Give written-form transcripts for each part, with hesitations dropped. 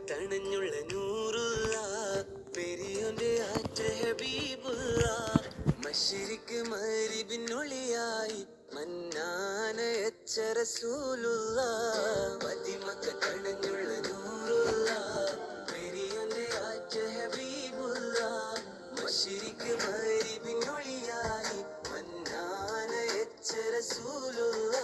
തണഞ്ഞുള്ള നൂറുള്ള പെരിയോന്റെ ആറ്റ ഹബീബുള്ള മശരിക്ക് മഗ്രിബിനൊളിയായി മന്നാന എച്ച റസൂലുള്ള മദിമക്ക തണഞ്ഞുള്ള നൂറുള്ള പെരിയോന്റെ ആറ്റ ഹബീബുള്ള മശരിക്ക് മഗ്രിബിനൊളിയായി മന്നാന എച്ച റസൂലുള്ള.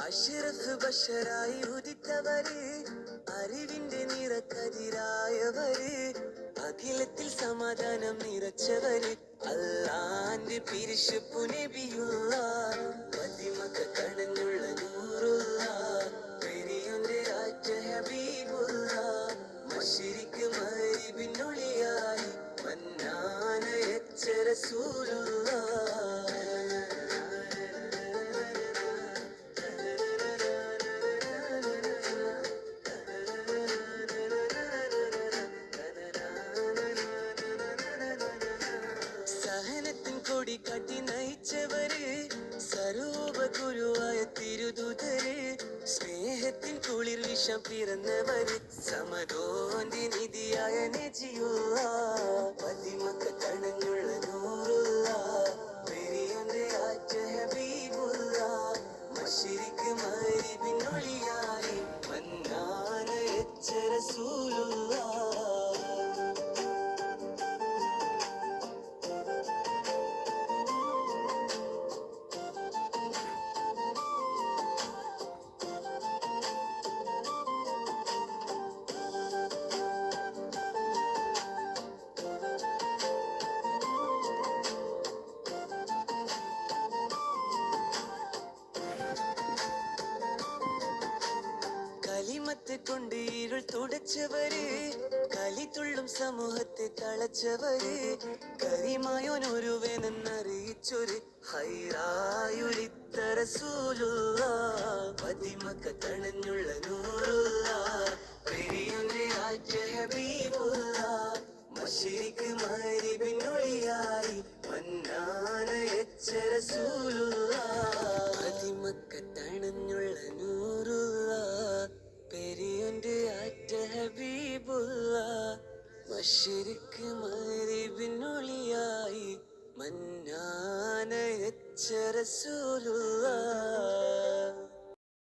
അഷ്റഫ് ബഷറായി ഉദിത്തവര്, അറിവിന്റെ നിറക്കതിരായവര്, അഖിലത്തിൽ സമാധാനം നിറച്ചവര്, അല്ലാന്റെ പിരിശപ്പു നബിയുള്ള മദിമക്ക കണഞ്ഞുള്ള നൂറുള്ള പെരിയോന്റെ ആറ്റ ഹബീബുള്ള മശരിക്ക് മഗ്രിബിനൊളിയായി മന്നാന എച്ച റസൂലുള്ള. സഹനത്തിൻ കൊടി കാട്ടി നയിച്ചവര്, സരൂപ ഗുരുവായ തിരുദൂതര്, സ്നേഹത്തിൻ കുളിർ വിഷം പിറന്നവര്, സമദോന്റെ നിധിയായ നജിയുള്ള മദിമക്ക തണഞ്ഞുള്ള നൂറുള്ള പെരിയോന്റെ ആറ്റ ഹബീബുള്ള മശരിക്ക് മഗ്രിബിനൊളിയായി മന്നാന എച്ച റസൂലുള്ള. കലിമത്ത് കൊണ്ട് ഇരുൾ തുടച്ചവര്, കലിതുള്ളും സമൂഹത്തെ തളച്ചവര്, കരിമായോനൊരുവനെന്നറിയിച്ചൊരു ഹൈറായുരിത്ത റസൂലുള്ള മദിമക്ക തണഞ്ഞുള്ള നൂറുള്ള പെരിയോന്റെ ആറ്റ ഹബീബുള്ള മശരിക്ക് മഗ്രിബിനൊളിയായി മന്നാന എച്ച റസൂലുള്ള മദിമക്ക തണഞ്ഞുള്ള നൂറുള്ള പെരിയോന്റെ ആറ്റ ഹബീബുള്ള മശരിക്ക് മഗ്രിബിനൊളിയായി മന്നാന എച്ച റസൂലുള്ള.